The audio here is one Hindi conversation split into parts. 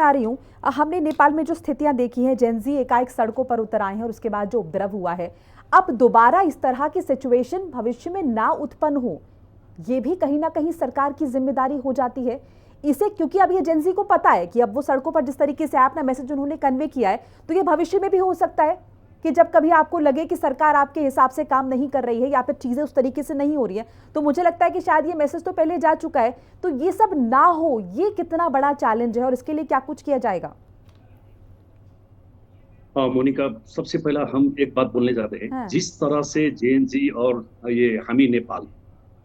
आ रही हूँ, हमने नेपाल में जो स्थितियां देखी हैं, जेनजी एकाएक सड़कों पर उतर आए हैं और उसके बाद जो उपद्रव हुआ है, अब दोबारा इस तरह की सिचुएशन भविष्य में ना उत्पन्न हो, ये भी कहीं ना कहीं सरकार की जिम्मेदारी हो जाती है इसे, क्योंकि अब ये जेनजी को पता है कि अब वो सड़कों पर जिस तरीके से अपना मैसेज उन्होंने कन्वे किया है, तो ये भविष्य में भी हो सकता है कि जब कभी आपको लगे कि सरकार आपके हिसाब से काम नहीं कर रही है या फिर चीजें उस तरीके से नहीं हो रही है, तो मुझे लगता है कि शायद ये मैसेज तो पहले जा चुका है। तो ये सब ना हो, ये कितना बड़ा चैलेंज है और इसके लिए क्या कुछ किया जाएगा? मोनिका, सबसे पहला हम एक बात बोलने जाते हैं। हाँ। जिस तरह से जेएनजी और ये हामी नेपाल,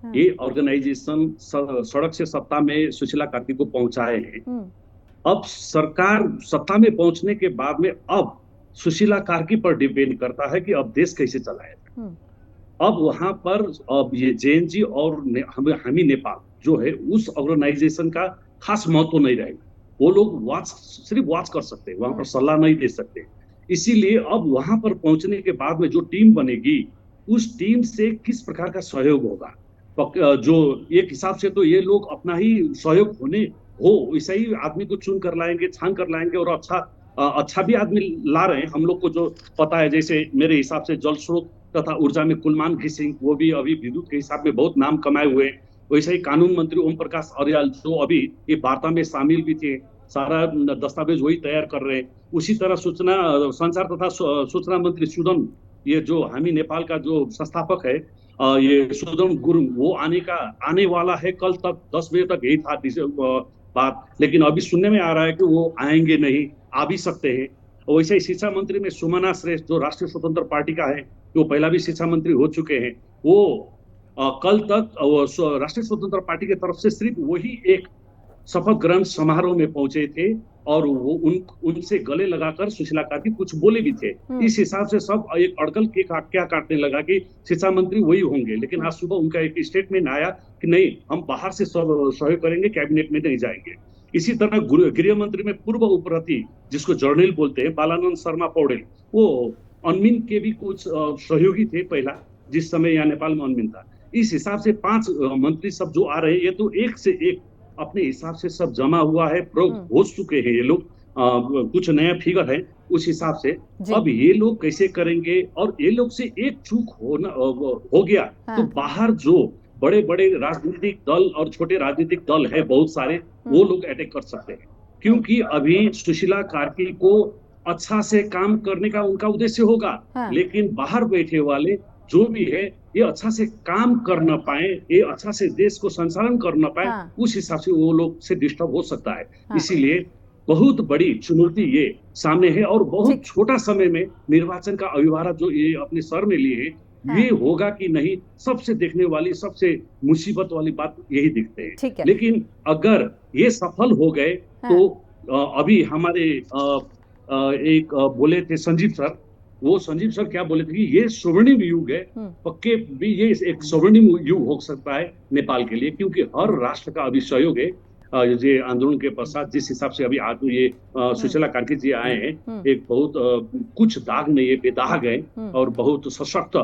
हाँ। ये ऑर्गेनाइजेशन सड़क से सत्ता में सुशीला कार्की को पहुंचाए हैं। हम्म। अब सरकार सत्ता में पहुंचने के बाद में अब सुशीला कार्की पर डिपेंड करता है कि अब देश कैसे चलाया जाए। हम्म। अब वहां पर अब ये जेएनजी और हामी नेपाल जो है, उस ऑर्गेनाइजेशन का खास महत्व नहीं रहेगा। वो लोग सिर्फ वॉच कर सकते हैं, वहां पर हम्म। सलाह नहीं दे सकते। इसीलिए अब वहां पर पहुंचने के बाद में जो टीम बनेगी, उस टीम से किस प्रकार का सहयोग होगा, जो एक हिसाब से तो ये लोग अपना ही सहयोग होने हो वैसा ही आदमी को चुन कर लाएंगे, छान कर लाएंगे, और अच्छा भी आदमी ला रहे हैं। हम लोग को जो पता है, जैसे मेरे हिसाब से जल स्रोत तथा ऊर्जा में कुलमान घी सिंह, वो भी अभी विद्युत के हिसाब में बहुत नाम कमाए हुए हैं। वैसे ही कानून मंत्री ओम प्रकाश अर्याल, जो अभी ये वार्ता में शामिल भी थे, सारा दस्तावेज वही तैयार कर रहे हैं। उसी तरह संचार तथा सूचना मंत्री सुदन, ये जो हामी नेपाल का जो संस्थापक है, ये सुदन गुरुङ, वो आने वाला है कल तक, 10 बजे तक यही था बात। लेकिन अभी सुनने में आ रहा है कि वो आएंगे नहीं, आ भी सकते हैं। वैसे ही शिक्षा मंत्री में सुमना श्रेष्ठ, जो राष्ट्रीय स्वतंत्र पार्टी का है, जो पहला भी शिक्षा मंत्री हो चुके हैं, वो कल तक राष्ट्रीय स्वतंत्र पार्टी की तरफ से सिर्फ वही एक शपथ ग्रहण समारोह में पहुंचे थे, और वो उनसे गले लगाकर सुशीला कार्की कुछ बोले भी थे। हम्म। इस हिसाब से सब एक अड़कल के क्या काटने लगा कि शिक्षा मंत्री वही होंगे। लेकिन आज सुबह उनका एक स्टेटमेंट आया कि नहीं, हम बाहर से सब सहयोग करेंगे, कैबिनेट में नहीं जाएंगे। इसी तरह गृह मंत्री में पूर्व उपरती, जिसको जर्नल बोलते हैं, बालानंद शर्मा पौडेल, वो अनमिन के भी कुछ सहयोगी थे पहला, जिस समय यहाँ नेपाल में अनमिन था। इस हिसाब से 5 मंत्री सब जो आ रहे हैं, ये तो एक से एक अपने हिसाब से सब जमा हुआ है, प्रो हम्म। हो चुके हैं ये लोग। कुछ नया फिगर है उस हिसाब से। जी। अब ये लोग कैसे करेंगे, और ये लोग से एक चूक हो गया तो हाँ। बाहर जो बड़े बड़े राजनीतिक दल और छोटे राजनीतिक दल है बहुत सारे, वो हम्म। लोग अटैक कर सकते हैं। हम्म। क्योंकि अभी सुशीला कार्की को अच्छा से काम करने का उनका उद्देश्य होगा, हाँ। लेकिन बाहर बैठे वाले जो भी है, ये अच्छा से काम कर न पाए, ये अच्छा से देश को संचालन कर न पाए, हाँ। उस हिसाब से वो लोग से डिस्टर्ब हो सकता है। हाँ। इसीलिए बहुत बड़ी चुनौती ये सामने है, और बहुत ठीक। छोटा समय में निर्वाचन का अभिभार जो ये अपने सर में लिए है, ये हाँ। होगा कि नहीं, सबसे देखने वाली, सबसे मुसीबत वाली बात यही दिखते हैं। ठीक है। लेकिन अगर ये सफल हो गए हाँ। तो अभी हमारे एक बोले थे संजीव सर, वो संजीव सर क्या बोले थे कि ये स्वर्णिम युग है। हम्म। पक्के भी ये एक स्वर्णिम युग हो सकता है नेपाल के लिए, क्योंकि हर राष्ट्र का अभी सहयोग है। ये आंदोलन के पश्चात जिस हिसाब से अभी आज ये हम्म। सुशीला कार्की जी आए हैं, हम्म। एक बहुत कुछ दाग नहीं है, बेदाग है, हम्म। और बहुत सशक्त